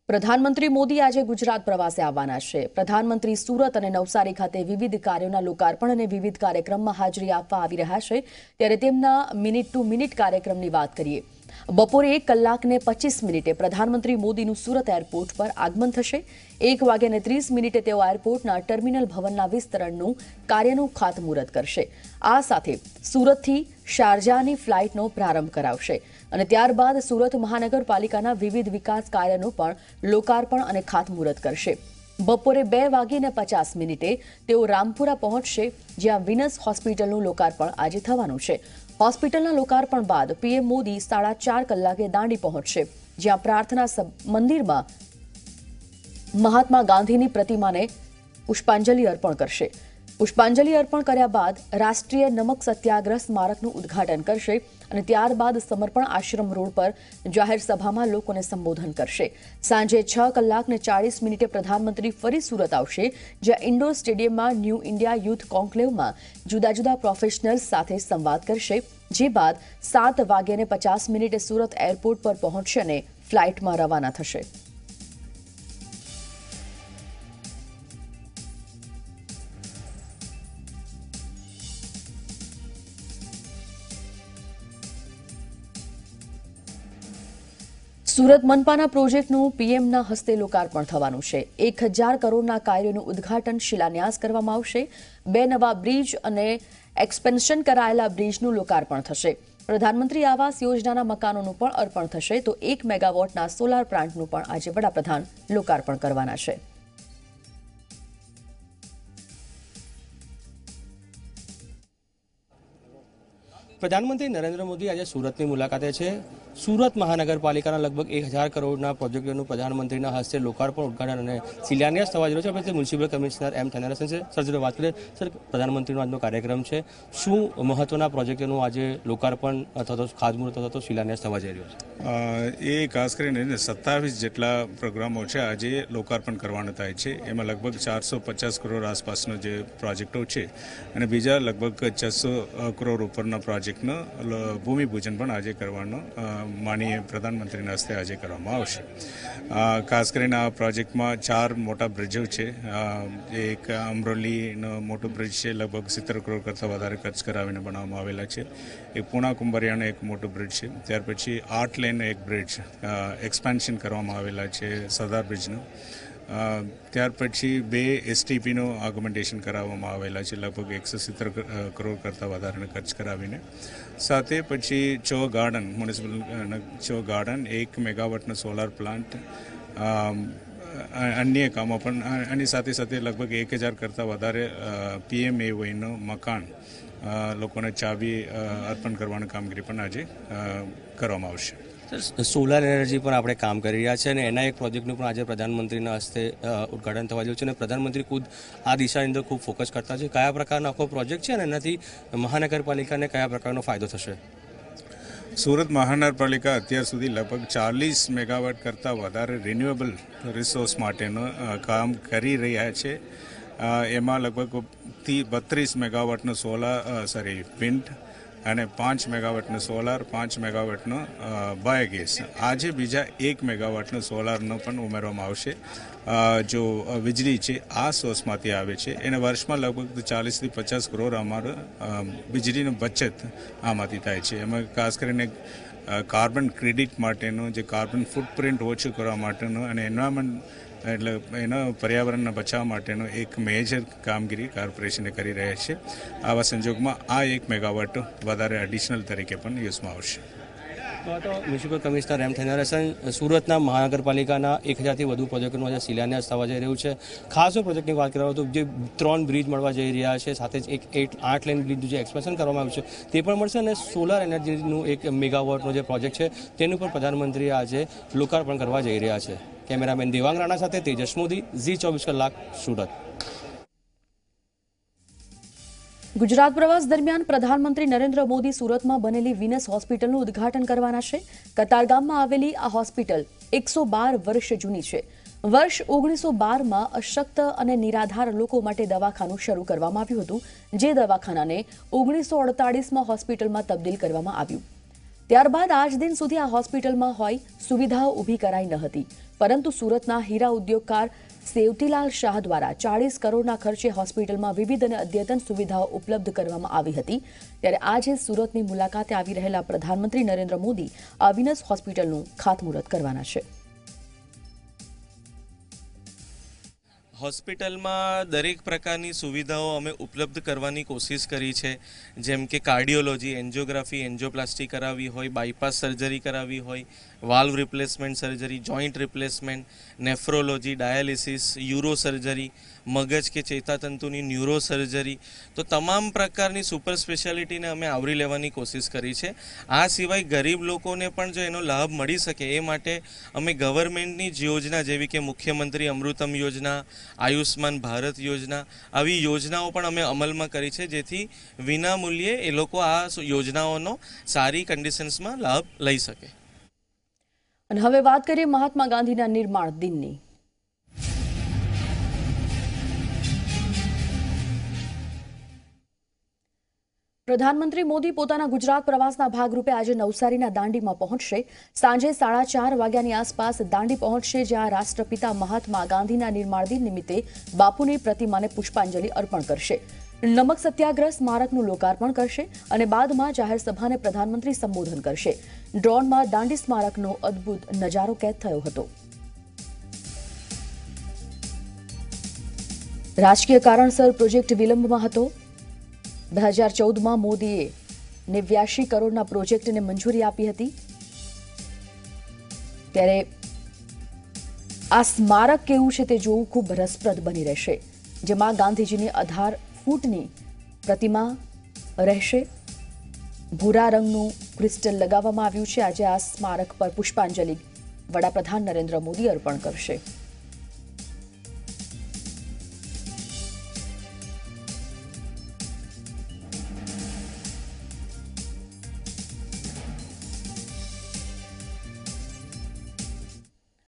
પ્રધાનમંત્રી મોદી આજે ગુજરાત પ્રવાસે આવવાના છે। પ્રધાનમંત્રી સુરત અને નવસારી ખાતે વિવિધ કાર્યોના લોકાર્પણ અને વિવિધ કાર્યક્રમમાં હાજરી આપવા આવી રહ્યા છે। ત્યારે તેમના મિનિટ ટુ મિનિટ કાર્યક્રમની વાત કરીએ। બપોરે 1 કલાકને 25 મિનિટે પ્રધાનમંત્રી મોદીનું સુરત એરપોર્ટ પર આગમન થશે। 1:30 મિનિટે તેઓ એરપોર્ટના ટર્મિનલ ભવનના વિસ્તરણનું કાર્યનું ખાતમુહૂર્ત કરશે। આ સાથે સુરતથી શારજાહની ફ્લાઇટનો પ્રારંભ કરાવશે અને ત્યારબાદ સુરત મહાનગરપાલિકાના વિવિધ વિકાસ કાર્યનું પણ લોકાર્પણ અને ખાતમુહૂર્ત કરશે। બપોરે 2:50 મિનિટે તેઓ રામપુરા પહોંચશે, જ્યાં વિનસ હોસ્પિટલનું લોકાર્પણ આજે થવાનું છે। હોસ્પિટલના લોકાર્પણ બાદ પીએમ મોદી 4:30 કલાકે દાંડી પહોંચશે, જ્યાં પ્રાર્થના મંદિરમાં મહાત્મા ગાંધીની પ્રતિમાને પુષ્પાંજલિ અર્પણ કરશે। પુષ્પાંજલિ અર્પણ કર્યા બાદ રાષ્ટ્રીય નમક સત્યાગ્રહ સ્મારકનું ઉદ્ઘાટન કરશે અને ત્યારબાદ સમર્પણ આશ્રમ રોડ પર જાહેર સભામાં લોકોને સંબોધન કરશે। સાંજે 6:40 મિનિટે પ્રધાનમંત્રી ફરી સુરત આવશે, જ્યાં ઇન્ડોર સ્ટેડિયમમાં ન્યૂ ઇન્ડિયા યુથ કોન્ક્લેવમાં જુદા જુદા પ્રોફેશનલ્સ સાથે સંવાદ કરશે। જે બાદ 7:50 મિનિટે સુરત એરપોર્ટ પર પહોંચશે અને ફ્લાઇટમાં રવાના થશે। સુરત મનપાના પ્રોજેક્ટનું પીએમના હસ્તે લોકાર્પણ થવાનું છે। 1000 કરોડના કાર્યોનું ઉદ્ઘાટન શિલાન્યાસ કરવામાં આવશે। 2 નવા બ્રિજ અને એક્સપેન્શન કરાયેલા બ્રિજનું લોકાર્પણ થશે। પ્રધાનમંત્રી આવાસ યોજનાના મકાનોનું પણ અર્પણ થશે, તો 1 મેગાવોટના સોલાર પ્લાન્ટનું પણ આજે વડાપ્રધાન લોકાર્પણ કરવાના છે। પ્રધાનમંત્રી નરેન્દ્ર મોદી આજે સુરતની મુલાકાતે છે। સુરત મહાનગરપાલિકાના લગભગ 1000 કરોડના પ્રોજેક્ટોનું પ્રધાનમંત્રીના હસ્તે લોકાર્પણ, ઉદ્ઘાટન અને શિલાન્યાસ થવા જઈ રહ્યો છે। આપણે મ્યુનિસિપલ કમિશનર એમ થેનારસન છે, સર જોડે વાત કરીએ। સર, પ્રધાનમંત્રીનો આજનો કાર્યક્રમ છે, શું મહત્વના પ્રોજેક્ટોનું આજે લોકાર્પણ અથવા તો ખાતમુહૂર્ત અથવા તો શિલાન્યાસ થવા જઈ રહ્યો છે? એ ખાસ કરીને 27 જેટલા પ્રોગ્રામો છે આજે લોકાર્પણ કરવાના થાય છે। એમાં લગભગ 450 કરોડ આસપાસનો જે પ્રોજેક્ટો છે અને બીજા લગભગ 600 કરોડ ઉપરના પ્રોજેક્ટનો ભૂમિપૂજન પણ આજે કરવાનો માનનીય પ્રધાનમંત્રીના હસ્તે આજે કરવામાં આવશે। ખાસ કરીને આ પ્રોજેક્ટમાં 4 મોટા બ્રિજો છે। એક અમરોલીનો મોટો બ્રિજ છે, લગભગ 70 કરોડ કરતાં વધારે ખર્ચ કરાવીને બનાવવામાં આવેલા છે। એક પૂણા કુંભરિયાનો એક મોટો બ્રિજ છે। ત્યાર પછી 8 લેનનો એક બ્રિજ એક્સપાન્શન કરવામાં આવેલા છે સરદાર બ્રિજનું। ત્યાર પછી 2 એસટીપીનો આગ્યુમેન્ટેશન કરાવવામાં આવેલા છે, લગભગ 170 કરોડ કરતાં વધારે ખર્ચ કરાવીને। સાથે પછી ચો ગાર્ડન, મ્યુનિસિપલ ચો ગાર્ડન, 1 મેગાવોટનો સોલાર પ્લાન્ટ, અન્ય કામો પણ, આની સાથે સાથે લગભગ 1000 કરતાં વધારે પીએમએવાયનું મકાન લોકોને ચાવી અર્પણ કરવાની કામગીરી પણ આજે કરવામાં આવશે। સોલાર એનર્જી પર આપણે કામ કરી રહ્યા છે અને એના એક પ્રોજેક્ટનું પણ આજે પ્રધાનમંત્રીના હસ્તે ઉદ્ઘાટન થવા રહ્યું છે અને પ્રધાનમંત્રી ખુદ આ દિશાની અંદર ખૂબ ફોકસ કરતા છે। કયા પ્રકારનો આખો પ્રોજેક્ટ છે અને એનાથી મહાનગરપાલિકાને કયા પ્રકારનો ફાયદો થશે? સુરત મહાનગરપાલિકા અત્યાર સુધી લગભગ 40 મેગાવોટ કરતાં વધારે રિન્યુએબલ રિસોર્સ માટેનું કામ કરી રહ્યા છે। એમાં લગભગ 32 મેગાવોટનો વિન્ડ અને 5 મેગાવોટનો સોલાર, 5 મેગાવોટનો બાયોગેસ, આજે બીજા 1 મેગાવોટનો સોલારનો પણ ઉમેરવામાં આવશે। જો વીજળી છે આ સોર્સમાંથી આવે છે, એને વર્ષમાં લગભગ 40 થી 50 કરોડ અમારો વીજળીનો બચત આમાંથી થાય છે। એમાં ખાસ કરીને કાર્બન ક્રેડિટ માટેનું, જે કાર્બન ફૂટપ્રિન્ટ ઓછું કરવા માટેનું અને એન્વાયરમેન્ટ એટલે એના પર્યાવરણના બચાવ માટેનું એક મેજર કામગીરી કોર્પોરેશને કરી રહ્યા છે। આવા સંજોગમાં આ 1 મેગાવોટ વધારે એડિશનલ તરીકે પણ યુઝમાં આવશે। તો મ્યુનિસિપલ કમિશનર એમ થેનારસન, સુરતના મહાનગરપાલિકાના 1000થી વધુ પ્રોજેક્ટોનું આજે શિલાન્યાસ થવા જઈ રહ્યું છે। ખાસ પ્રોજેક્ટની વાત કરવામાં તો જે 3 બ્રિજ મળવા જઈ રહ્યા છે, સાથે જ એક 8 લેન બ્રિજનું જે એક્સપેન્શન કરવામાં આવ્યું છે તે પણ મળશે અને સોલાર એનર્જીનું 1 મેગાવોટનો જે પ્રોજેક્ટ છે તેનું પણ પ્રધાનમંત્રી આજે લોકાર્પણ કરવા જઈ રહ્યા છે। કેમેરામેન દેવાંગ રાણા સાથે તેજસ મોદી, ઝી24 કલાક, સુરત। ગુજરાત પ્રવાસ દરમિયાન પ્રધાનમંત્રી નરેન્દ્ર મોદી સુરતમાં બનેલી વિનસ હોસ્પિટલનું ઉદ્ઘાટન કરવાના છે। કતારગામમાં આવેલી આ હોસ્પિટલ 112 વર્ષ જૂની છે। વર્ષ 1912માં અશક્ત અને નિરાધાર લોકો માટે દવાખાનું શરૂ કરવામાં આવ્યું હતું, જે દવાખાનાને 1948માં હોસ્પિટલમાં તબદીલ કરવામાં આવ્યું। ત્યારબાદ આજ દિન સુધી આ હોસ્પિટલમાં હોય સુવિધાઓ ઊભી કરાઈ ન હતી, પરંતુ સુરતના હીરા ઉદ્યોગકાર સેવતીલાલ શાહ દ્વારા 40 કરોડના ખર્ચે હોસ્પિટલમાં વિવિધ અને અદ્યતન સુવિધાઓ ઉપલબ્ધ કરવામાં આવી હતી। ત્યારે આજે સુરતની મુલાકાતે આવી રહેલા પ્રધાનમંત્રી નરેન્દ્ર મોદી આ વિનસ હોસ્પિટલનું ખાતમુહૂર્ત કરવાના છે। હોસ્પિટલમાં દરેક પ્રકારની સુવિધાઓ અમે ઉપલબ્ધ કરવાની કોશિશ કરી છે, જેમ કે કાર્ડિયોલોજી, એન્જિયોગ્રાફી, એન્જિયોપ્લાસ્ટી કરાવવી હોય, બાયપાસ સર્જરી કરાવવી હોય, valve replacement surgery, joint replacement, nephrology, dialysis, euro surgery, મગજ કે ચેતાતંતુની ન્યુરો સર્જરી, તો તમામ પ્રકારની સુપર સ્પેશિયાલિટીને અમે આવરી લેવાની કોશિશ કરી છે। આ સિવાય ગરીબ લોકોને પણ જો એનો લાભ મળી શકે એ માટે અમે ગવર્મેન્ટની જ યોજના જેવી કે મુખ્યમંત્રી અમૃતમ યોજના, આયુષ્માન ભારત યોજના, આવી યોજનાઓ પણ અમે અમલમાં કરી છે, જેથી વિના મૂલ્યે એ લોકો આ યોજનાઓનો સારી કન્ડિશન્સમાં લાભ લઈ શકે। અને હવે વાત કરીએ મહાત્મા ગાંધીના નિર્માણ દિનની। પ્રધાનમંત્રી મોદી પોતાના ગુજરાત પ્રવાસના ભાગરૂપે આજે નવસારીના દાંડીમાં પહોંચશે। સાંજે 4:30 વાગ્યાની આસપાસ દાંડી પહોંચશે, જ્યાં રાષ્ટ્રપિતા મહાત્મા ગાંધીના નિર્માણ દિન નિમિત્તે બાપુની પ્રતિમાને પુષ્પાંજલિ અર્પણ કરશે, નમક સત્યાગ્રહ સ્મારકનું લોકાર્પણ કરશે અને બાદમાં જાહેર સભાને પ્રધાનમંત્રી સંબોધન કરશે। ડ્રોનમાં દાંડી સ્મારકનો અદ્ભુત નજારો કેદ થયો હતો। રાજકીય કારણસર પ્રોજેક્ટ વિલંબમાં હતો। 2014માં મોદીએ 89 કરોડના પ્રોજેક્ટને મંજૂરી આપી હતી। ત્યારે આ સ્મારક કેવું છે તે જોવું ખૂબ રસપ્રદ બની રહેશે, જેમાં ગાંધીજીની 18 ફૂટની પ્રતિમા રહેશે। ભૂરા રંગનું ક્રિસ્ટલ લગાવવામાં આવ્યું છે। આજે આ સ્મારક પર પુષ્પાંજલિ વડાપ્રધાન નરેન્દ્ર મોદી અર્પણ કરશે।